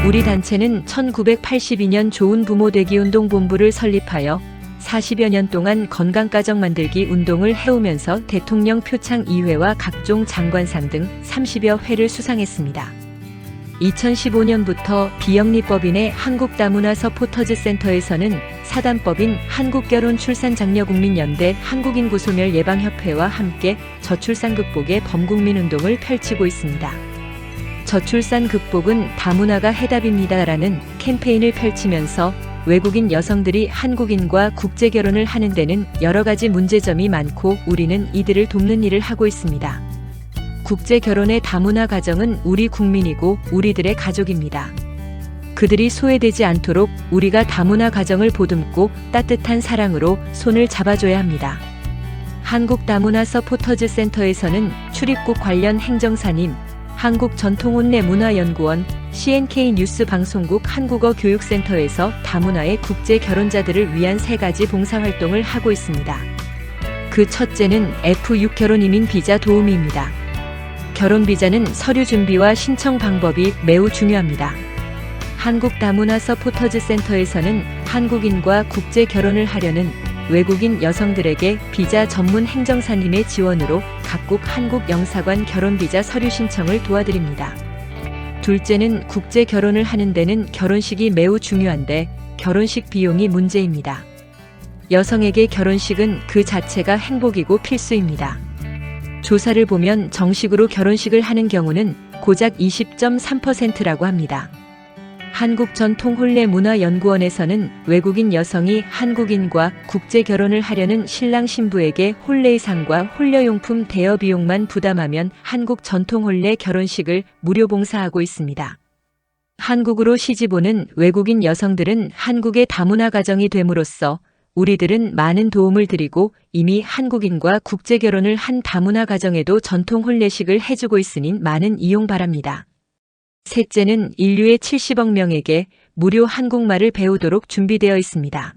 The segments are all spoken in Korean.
우리 단체는 1982년 좋은 부모 되기 운동 본부를 설립하여 40여 년 동안 건강가정 만들기 운동을 해오면서 대통령 표창 2회와 각종 장관상 등 30여 회를 수상했습니다. 2015년부터 비영리법인의 한국다문화 서포터즈 센터에서는 사단법인 한국결혼출산장려국민연대 한국인구소멸예방협회와 함께 저출산 극복의 범국민운동을 펼치고 있습니다. 저출산 극복은 다문화가 해답입니다라는 캠페인을 펼치면서 외국인 여성들이 한국인과 국제결혼을 하는 데는 여러 가지 문제점이 많고 우리는 이들을 돕는 일을 하고 있습니다. 국제결혼의 다문화 가정은 우리 국민이고 우리들의 가족입니다. 그들이 소외되지 않도록 우리가 다문화 가정을 보듬고 따뜻한 사랑으로 손을 잡아줘야 합니다. 한국다문화 서포터즈 센터에서는 출입국 관련 행정사님, 한국전통혼례문화연구원, CNK 뉴스 방송국 한국어 교육센터에서 다문화의 국제 결혼자들을 위한 3가지 봉사활동을 하고 있습니다. 그 첫째는 F6 결혼이민 비자 도우미입니다. 결혼비자는 서류 준비와 신청 방법이 매우 중요합니다. 한국다문화 서포터즈 센터에서는 한국인과 국제 결혼을 하려는 외국인 여성들에게 비자 전문 행정사님의 지원으로 각국 한국 영사관 결혼비자 서류 신청을 도와드립니다. 둘째는 국제 결혼을 하는 데는 결혼식이 매우 중요한데 결혼식 비용이 문제입니다. 여성에게 결혼식은 그 자체가 행복이고 필수입니다. 조사를 보면 정식으로 결혼식을 하는 경우는 고작 20.3%라고 합니다. 한국전통혼례문화연구원에서는 외국인 여성이 한국인과 국제 결혼을 하려는 신랑 신부에게 혼례의상과 혼례용품 대여 비용만 부담하면 한국 전통혼례 결혼식을 무료 봉사하고 있습니다. 한국으로 시집 오는 외국인 여성들은 한국의 다문화 가정이 됨으로써 우리들은 많은 도움을 드리고 이미 한국인과 국제 결혼을 한 다문화 가정에도 전통 혼례식을 해주고 있으니 많은 이용 바랍니다. 셋째는 인류의 70억 명에게 무료 한국말을 배우도록 준비되어 있습니다.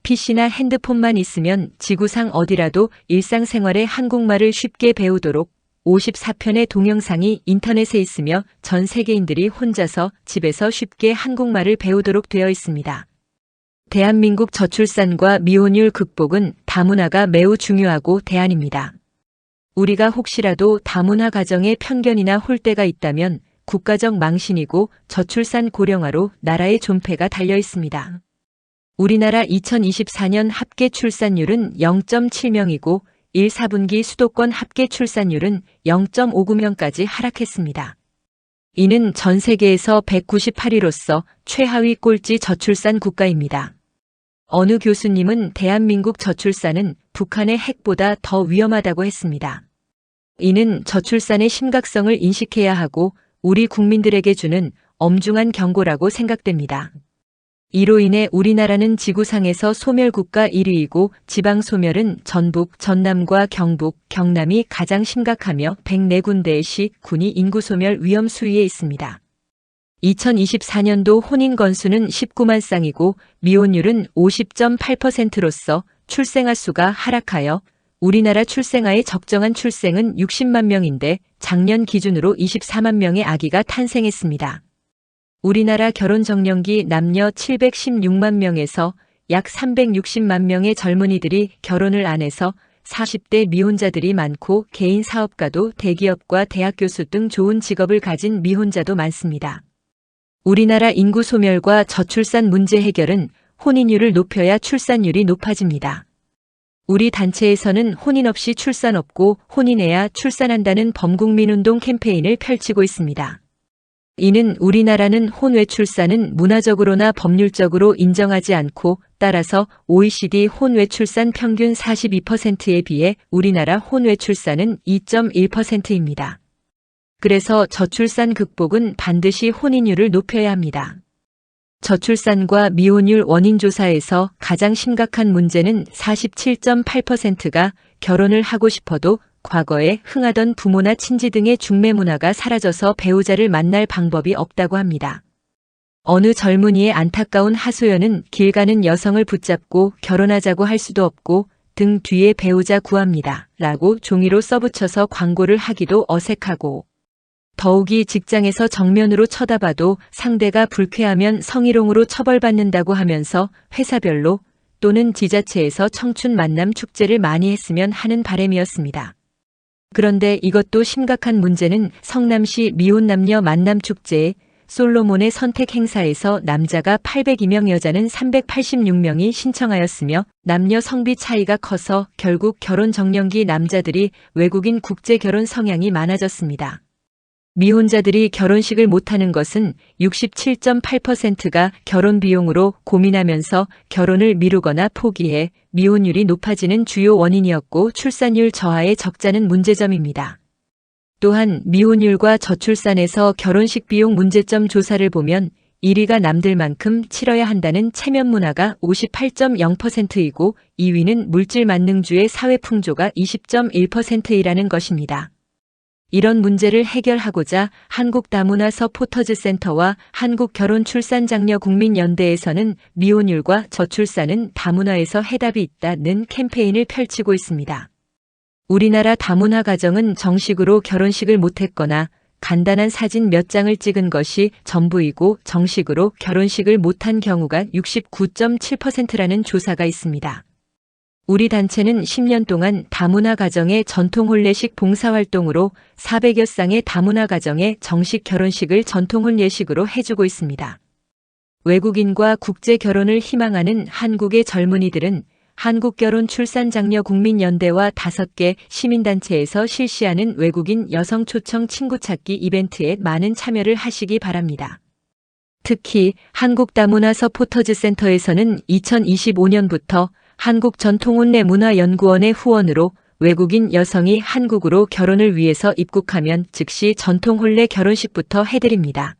PC나 핸드폰만 있으면 지구상 어디라도 일상생활의 한국말을 쉽게 배우도록 54편의 동영상이 인터넷에 있으며 전 세계인들이 혼자서 집에서 쉽게 한국말을 배우도록 되어 있습니다. 대한민국 저출산과 미혼율 극복은 다문화가 매우 중요하고 대안입니다. 우리가 혹시라도 다문화 가정에 편견이나 홀대가 있다면 국가적 망신이고 저출산 고령화로 나라의 존폐가 달려 있습니다. 우리나라 2024년 합계 출산율은 0.7명이고 1, 4분기 수도권 합계 출산율은 0.59명까지 하락했습니다. 이는 전 세계에서 198위로서 최하위 꼴찌 저출산 국가입니다. 어느 교수님은 대한민국 저출산은 북한의 핵보다 더 위험하다고 했습니다. 이는 저출산의 심각성을 인식해야 하고 우리 국민들에게 주는 엄중한 경고라고 생각됩니다. 이로 인해 우리나라는 지구상에서 소멸국가 1위이고 지방소멸은 전북, 전남과 경북, 경남이 가장 심각하며 104군데의 시, 군이 인구소멸 위험 수위에 있습니다. 2024년도 혼인 건수는 19만 쌍이고 미혼율은 50.8%로서 출생아 수가 하락하여 우리나라 출생아의 적정한 출생은 60만 명인데 작년 기준으로 24만 명의 아기가 탄생했습니다. 우리나라 결혼 정년기 남녀 716만 명에서 약 360만 명의 젊은이들이 결혼을 안 해서 40대 미혼자들이 많고 개인 사업가도 대기업과 대학 교수 등 좋은 직업을 가진 미혼자도 많습니다. 우리나라 인구 소멸과 저출산 문제 해결은 혼인율을 높여야 출산율이 높아집니다. 우리 단체에서는 혼인 없이 출산 없고 혼인해야 출산한다는 범국민운동 캠페인을 펼치고 있습니다. 이는 우리나라는 혼외 출산은 문화적으로나 법률적으로 인정하지 않고 따라서 OECD 혼외 출산 평균 42%에 비해 우리나라 혼외 출산은 2.1%입니다. 그래서 저출산 극복은 반드시 혼인율을 높여야 합니다. 저출산과 미혼율 원인 조사에서 가장 심각한 문제는 47.8%가 결혼을 하고 싶어도 과거에 흥하던 부모나 친지 등의 중매 문화가 사라져서 배우자를 만날 방법이 없다고 합니다. 어느 젊은이의 안타까운 하소연은 길 가는 여성을 붙잡고 결혼하자고 할 수도 없고 등 뒤에 배우자 구합니다. 라고 종이로 써붙여서 광고를 하기도 어색하고 더욱이 직장에서 정면으로 쳐다봐도 상대가 불쾌하면 성희롱으로 처벌받는다고 하면서 회사별로 또는 지자체에서 청춘 만남 축제를 많이 했으면 하는 바람이었습니다. 그런데 이것도 심각한 문제는 성남시 미혼 남녀 만남 축제에 솔로몬의 선택 행사에서 남자가 802명 여자는 386명이 신청하였으며 남녀 성비 차이가 커서 결국 결혼 정년기 남자들이 외국인 국제 결혼 성향이 많아졌습니다. 미혼자들이 결혼식을 못하는 것은 67.8%가 결혼 비용으로 고민하면서 결혼을 미루거나 포기해 미혼율이 높아지는 주요 원인이었고 출산율 저하의 적자는 문제점입니다. 또한 미혼율과 저출산에서 결혼식 비용 문제점 조사를 보면 1위가 남들만큼 치러야 한다는 체면 문화가 58.0%이고 2위는 물질 만능주의 사회 풍조가 20.1%이라는 것입니다. 이런 문제를 해결하고자 한국다문화 서포터즈 센터와 한국결혼출산장려국민연대에서는 미혼율과 저출산은 다문화에서 해답이 있다는 캠페인을 펼치고 있습니다. 우리나라 다문화 가정은 정식으로 결혼식을 못했거나 간단한 사진 몇 장을 찍은 것이 전부이고 정식으로 결혼식을 못한 경우가 69.7%라는 조사가 있습니다. 우리 단체는 10년 동안 다문화 가정의 전통 혼례식 봉사활동으로 400여 쌍의 다문화 가정의 정식 결혼식을 전통 혼례식으로 해주고 있습니다. 외국인과 국제 결혼을 희망하는 한국의 젊은이들은 한국결혼출산장려국민연대와 5개 시민단체에서 실시하는 외국인 여성 초청 친구 찾기 이벤트에 많은 참여를 하시기 바랍니다. 특히 한국다문화 서포터즈 센터에서는 2025년부터 한국전통혼례문화연구원의 후원으로 외국인 여성이 한국으로 결혼을 위해서 입국하면 즉시 전통혼례 결혼식부터 해드립니다.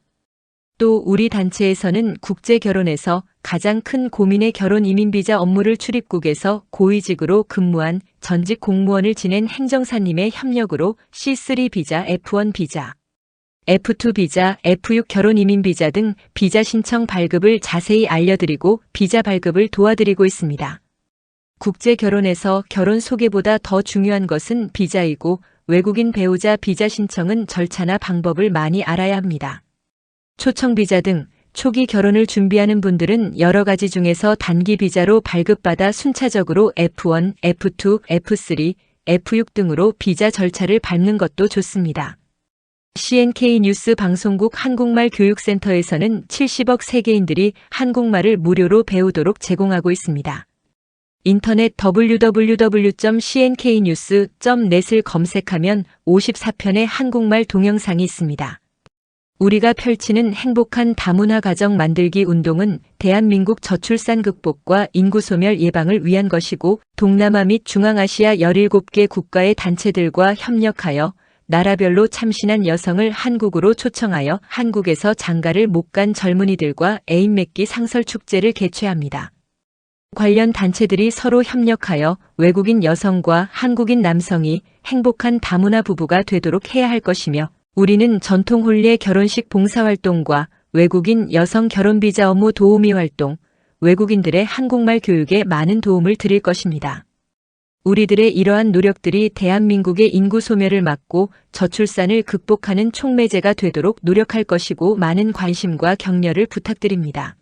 또 우리 단체에서는 국제결혼에서 가장 큰 고민의 결혼 이민비자 업무를 출입국에서 고위직으로 근무한 전직 공무원을 지낸 행정사님의 협력으로 C3 비자, F1 비자, F2 비자, F6 결혼 이민비자 등 비자 신청 발급을 자세히 알려드리고 비자 발급을 도와드리고 있습니다. 국제 결혼에서 결혼 소개보다 더 중요한 것은 비자이고 외국인 배우자 비자 신청은 절차나 방법을 많이 알아야 합니다. 초청 비자 등 초기 결혼을 준비하는 분들은 여러 가지 중에서 단기 비자로 발급받아 순차적으로 F1, F2, F3, F6 등으로 비자 절차를 밟는 것도 좋습니다. CNK 뉴스 방송국 한국말 교육센터에서는 70억 세계인들이 한국말을 무료로 배우도록 제공하고 있습니다. 인터넷 www.cnknews.net을 검색하면 54편의 한국말 동영상이 있습니다. 우리가 펼치는 행복한 다문화 가정 만들기 운동은 대한민국 저출산 극복과 인구 소멸 예방을 위한 것이고 동남아 및 중앙아시아 17개 국가의 단체들과 협력하여 나라별로 참신한 여성을 한국으로 초청하여 한국에서 장가를 못 간 젊은이들과 애인 맺기 상설 축제를 개최합니다. 관련 단체들이 서로 협력하여 외국인 여성과 한국인 남성이 행복한 다문화 부부가 되도록 해야 할 것이며 우리는 전통 혼례 결혼식 봉사활동과 외국인 여성 결혼비자 업무 도우미 활동, 외국인들의 한국말 교육에 많은 도움을 드릴 것입니다. 우리들의 이러한 노력들이 대한민국의 인구 소멸을 막고 저출산을 극복하는 촉매제가 되도록 노력할 것이고 많은 관심과 격려를 부탁드립니다.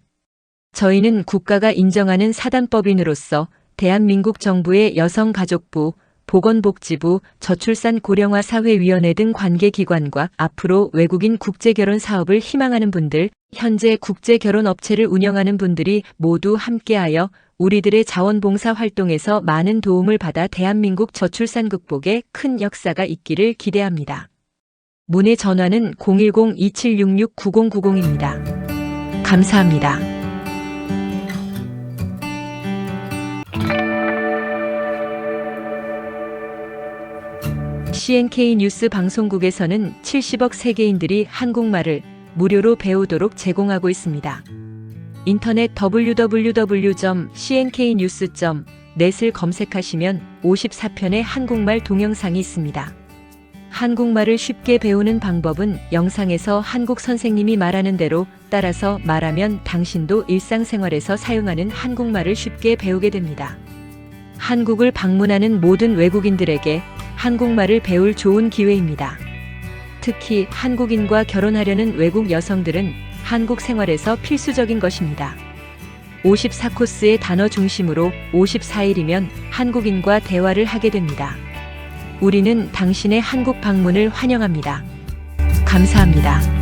저희는 국가가 인정하는 사단법인으로서 대한민국 정부의 여성가족부, 보건복지부, 저출산 고령화 사회위원회 등 관계기관과 앞으로 외국인 국제결혼 사업을 희망하는 분들, 현재 국제결혼 업체를 운영하는 분들이 모두 함께하여 우리들의 자원봉사 활동에서 많은 도움을 받아 대한민국 저출산 극복에 큰 역사가 있기를 기대합니다. 문의 전화는 010-2766-9090입니다. 감사합니다. CNK 뉴스 방송국에서는 70억 세계인들이 한국말을 무료로 배우도록 제공하고 있습니다. 인터넷 www.cnknews.net을 검색하시면 54편의 한국말 동영상이 있습니다. 한국말을 쉽게 배우는 방법은 영상에서 한국 선생님이 말하는 대로 따라서 말하면 당신도 일상생활에서 사용하는 한국말을 쉽게 배우게 됩니다. 한국을 방문하는 모든 외국인들에게 한국말을 배울 좋은 기회입니다. 특히 한국인과 결혼하려는 외국 여성들은 한국 생활에서 필수적인 것입니다. 54코스의 단어 중심으로 54일이면 한국인과 대화를 하게 됩니다. 우리는 당신의 한국 방문을 환영합니다. 감사합니다.